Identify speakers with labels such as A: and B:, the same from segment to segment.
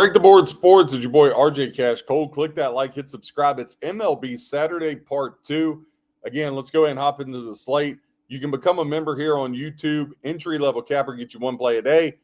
A: Break the Board Sports is your boy RJ Cash Cole. Click that like, hit subscribe. It's MLB Saturday Part 2. Again, let's go ahead and hop into the slate. You can become a member here on YouTube. Entry-level capper get you 1 play a day.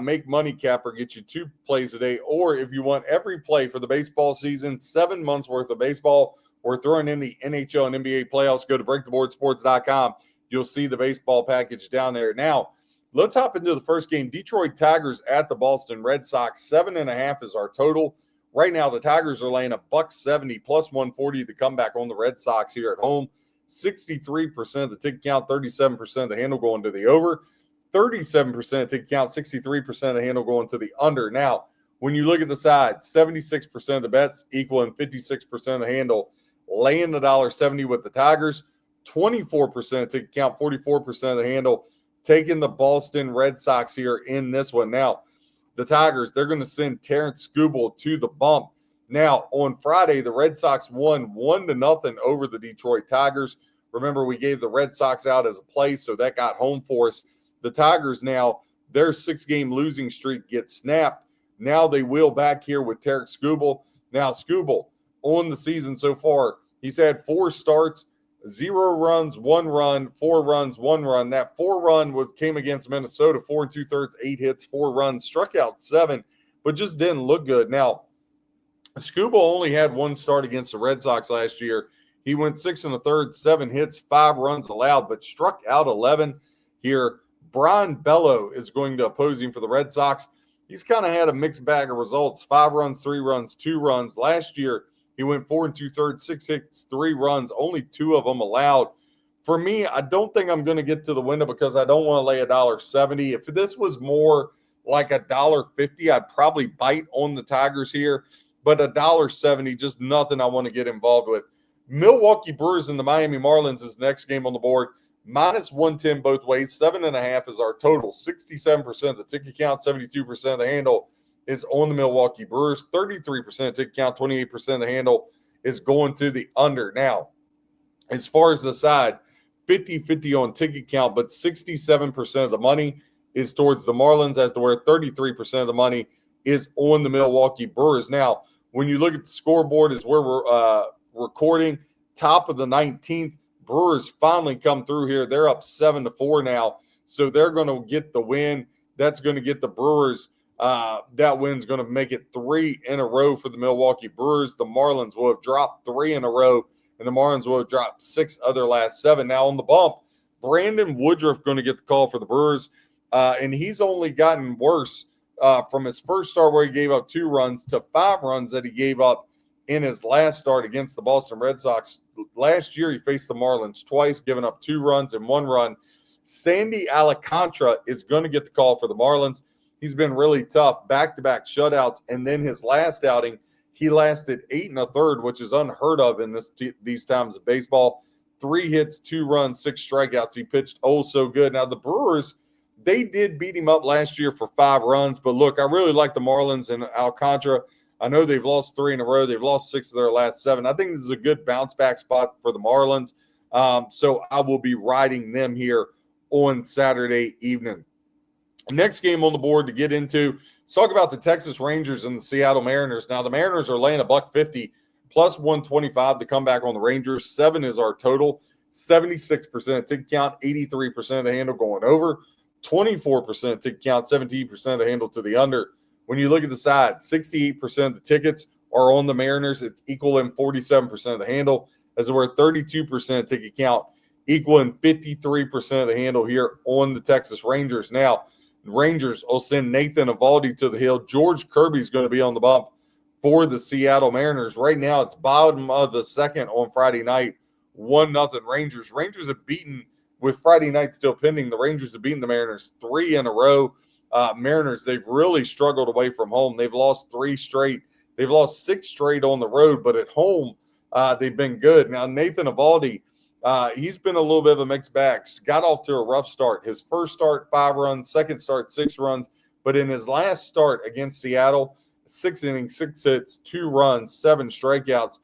A: Make money capper get you 2 plays a day. Or if you want every play for the baseball season, 7 months worth of baseball, or throwing in the NHL and NBA playoffs, go to breaktheboardsports.com. You'll see the baseball package down there. Now, let's hop into the first game. Detroit Tigers at the Boston Red Sox. 7.5 is our total. Right now, the Tigers are laying $170 plus 140 to come back on the Red Sox here at home. 63% of the ticket count, 37% of the handle going to the over. 37% of ticket count, 63% of the handle going to the under. Now, when you look at the side, 76% of the bets equaling 56% of the handle, laying $1.70 with the Tigers. 24% of ticket count, 44% of the handle, taking the Boston Red Sox here in this one. Now, the Tigers, they're going to send Terrence Skubal to the bump. Now, on Friday, the Red Sox won 1-0 over the Detroit Tigers. Remember, we gave the Red Sox out as a play, so that got home for us. The Tigers now, their 6-game losing streak gets snapped. Now they wheel back here with Terrence Skubal. Now, Skubal, on the season so far, he's had 4 starts, 0 runs, 1 run, 4 runs, 1 run. That 4-run came against Minnesota, 4 2/3, 8 hits, 4 runs, struck out 7, but just didn't look good. Now, Skubal only had 1 start against the Red Sox last year. He went 6 1/3, 7 hits, 5 runs allowed, but struck out 11 here. Brian Bello is going to oppose him for the Red Sox. He's kind of had a mixed bag of results, 5 runs, 3 runs, 2 runs. Last year, he went 4 2/3, 6 hits, 3 runs, only 2 of them allowed. For me, I don't think I'm going to get to the window because I don't want to lay $1.70. If this was more like $1.50, I'd probably bite on the Tigers here. But $1.70, just nothing I want to get involved with. Milwaukee Brewers and the Miami Marlins is the next game on the board. Minus 110 both ways. 7.5 is our total. 67% of the ticket count, 72% of the handle is on the Milwaukee Brewers. 33% of ticket count, 28% of the handle is going to the under. Now, as far as the side, 50-50 on ticket count, but 67% of the money is towards the Marlins, as to where 33% of the money is on the Milwaukee Brewers. Now, when you look at the scoreboard, is where we're recording, top of the 19th. Brewers finally come through here. They're up 7-4 now, so they're going to get the win. That's going to get the Brewers. That win's going to make it 3 in a row for the Milwaukee Brewers. The Marlins will have dropped 3 in a row, and the Marlins will have dropped 6 other last 7. Now on the bump, Brandon Woodruff going to get the call for the Brewers, and he's only gotten worse from his first start where he gave up 2 runs to 5 runs that he gave up in his last start against the Boston Red Sox. Last year, he faced the Marlins twice, giving up 2 runs and 1 run. Sandy Alcantara is going to get the call for the Marlins. He's been really tough, back-to-back shutouts, and then his last outing, he lasted 8 1/3, which is unheard of in these times of baseball. 3 hits, 2 runs, 6 strikeouts. He pitched so good. Now, the Brewers, they did beat him up last year for 5 runs, but look, I really like the Marlins and Alcantara. I know they've lost 3 in a row. They've lost 6 of their last 7. I think this is a good bounce-back spot for the Marlins, so I will be riding them here on Saturday evening. Next game on the board to get into, let's talk about the Texas Rangers and the Seattle Mariners. Now, the Mariners are laying $150 plus 125 to come back on the Rangers. 7 is our total. 76% ticket count, 83% of the handle going over. 24% ticket count, 17% of the handle to the under. When you look at the side, 68% of the tickets are on the Mariners. It's equaling 47% of the handle, as we're 32% ticket count, equaling 53% of the handle here on the Texas Rangers. Now, the Rangers will send Nathan Eovaldi to the hill. George Kirby's going to be on the bump for the Seattle Mariners. Right now, it's bottom of the second on Friday night, 1-0 Rangers. Rangers have beaten, with Friday night still pending, the Rangers have beaten the Mariners 3 in a row. Mariners, they've really struggled away from home. They've lost 3 straight. They've lost 6 straight on the road, but at home, they've been good. Now, Nathan Eovaldi, he's been a little bit of a mixed bag. Got off to a rough start. His first start, 5 runs. Second start, 6 runs. But in his last start against Seattle, 6 innings, 6 hits, 2 runs, 7 strikeouts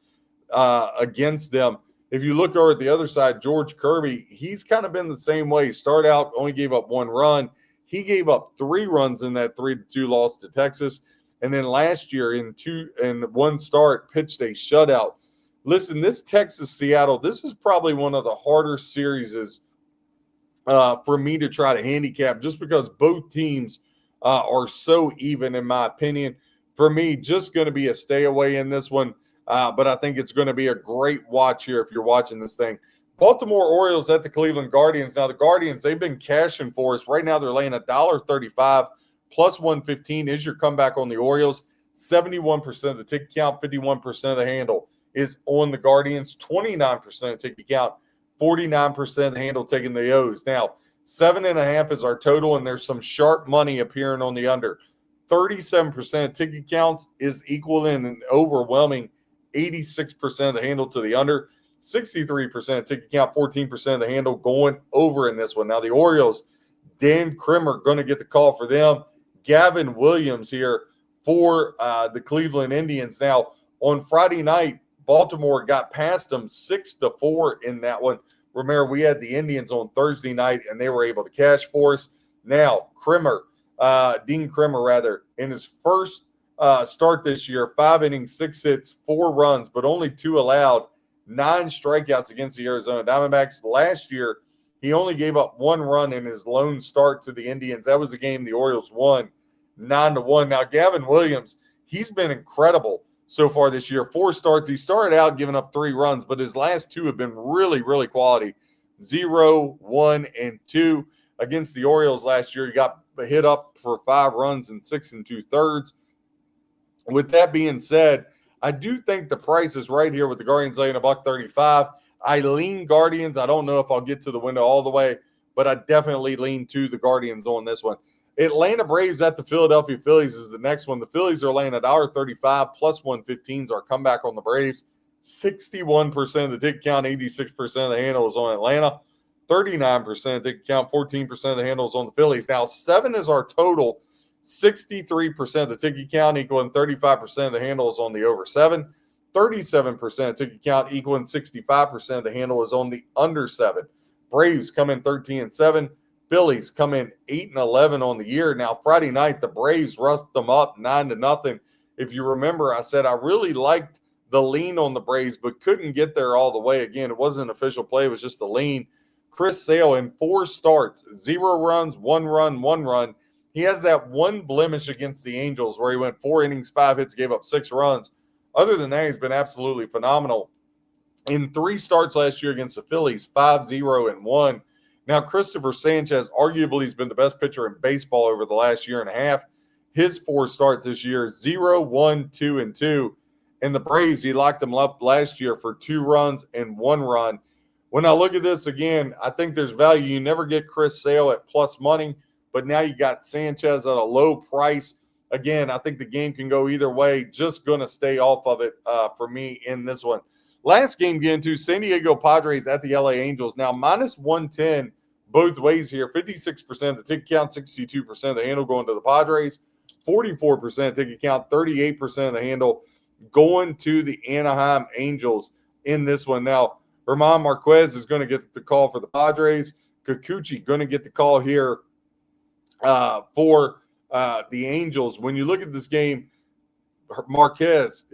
A: against them. If you look over at the other side, George Kirby, he's kind of been the same way. Start out, only gave up 1 run. He gave up 3 runs in that 3-2 loss to Texas. And then last year in one start, pitched a shutout. Listen, this Texas-Seattle, this is probably one of the harder series for me to try to handicap just because both teams are so even, in my opinion. For me, just going to be a stay away in this one, but I think it's going to be a great watch here if you're watching this thing. Baltimore Orioles at the Cleveland Guardians. Now, the Guardians, they've been cashing for us. Right now, they're laying $1.35 plus 115 is your comeback on the Orioles. 71% of the ticket count, 51% of the handle is on the Guardians. 29% of ticket count, 49% of the handle taking the O's. Now, 7.5 is our total, and there's some sharp money appearing on the under. 37% of ticket counts is equal in an overwhelming 86% of the handle to the under. 63% of ticket count, 14% of the handle going over in this one. Now, the Orioles, Dan Krimmer going to get the call for them. Gavin Williams here for the Cleveland Indians. Now, on Friday night, Baltimore got past them 6-4 in that one. Remember, we had the Indians on Thursday night, and they were able to cash for us. Now, Dean Krimmer, in his first start this year, 5 innings, 6 hits, 4 runs, but only 2 allowed, 9 strikeouts against the Arizona Diamondbacks. Last year, he only gave up 1 run in his lone start to the Indians. That was a game the Orioles won 9-1. Now, Gavin Williams, he's been incredible so far this year. 4 starts. He started out giving up 3 runs, but his last 2 have been really, really quality. 0, 1, and 2 against the Orioles last year. He got hit up for 5 runs in 6 2/3. With that being said, I do think the price is right here with the Guardians laying $1.35. I lean Guardians. I don't know if I'll get to the window all the way, but I definitely lean to the Guardians on this one. Atlanta Braves at the Philadelphia Phillies is the next one. The Phillies are laying $1.35 plus 115 is our comeback on the Braves. 61% of the ticket count, 86% of the handle is on Atlanta. 39% of the ticket count, 14% of the handle is on the Phillies. Now, 7 is our total. 63% of the ticket count equaling 35% of the handle is on the over 7. 37% of ticket count equaling 65% of the handle is on the under 7. Braves come in 13-7. Phillies come in 8-11 on the year. Now, Friday night, the Braves roughed them up 9-0. If you remember, I said I really liked the lean on the Braves, but couldn't get there all the way. Again, it wasn't an official play. It was just a lean. Chris Sale in 4 starts, 0 runs, 1 run, 1 run. He has that one blemish against the Angels where he went 4 innings, 5 hits, gave up 6 runs. Other than that, he's been absolutely phenomenal. In 3 starts last year against the Phillies, 5-0 and 1. Now, Christopher Sanchez, arguably, has been the best pitcher in baseball over the last year and a half. His 4 starts this year, 0, 1, 2, and 2. And the Braves, he locked them up last year for 2 runs and 1 run. When I look at this again, I think there's value. You never get Chris Sale at plus money, but now you got Sanchez at a low price. Again, I think the game can go either way. Just going to stay off of it for me in this one. Last game get into San Diego Padres at the LA Angels. Now, minus 110 both ways here. 56% of the ticket count, 62% of the handle going to the Padres. 44% ticket count, 38% of the handle going to the Anaheim Angels in this one. Now, German Marquez is going to get the call for the Padres. Kikuchi going to get the call here for the Angels. When you look at this game, Marquez,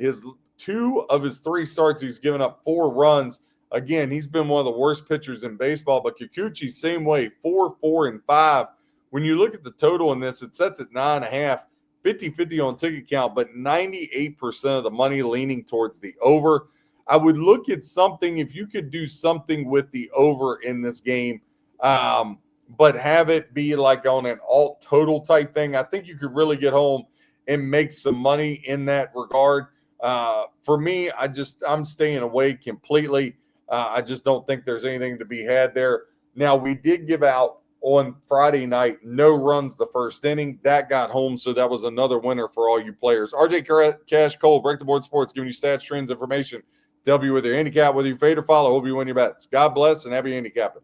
A: 2 of his 3 starts, he's given up 4 runs. Again, he's been one of the worst pitchers in baseball, but Kikuchi, same way, 4, 4, and 5. When you look at the total in this, it sets at 9.5, 50-50 on ticket count, but 98% of the money leaning towards the over. I would look at something, if you could do something with the over in this game, but have it be like on an alt total type thing. I think you could really get home and make some money in that regard. For me, I'm staying away completely. I just don't think there's anything to be had there. Now, we did give out on Friday night no runs the first inning. That got home, so that was another winner for all you players. RJ Cash Cole, Break the Board Sports, giving you stats, trends, information to help you with your handicap, whether you fade or follow. Hope you win your bets. God bless and happy handicapping.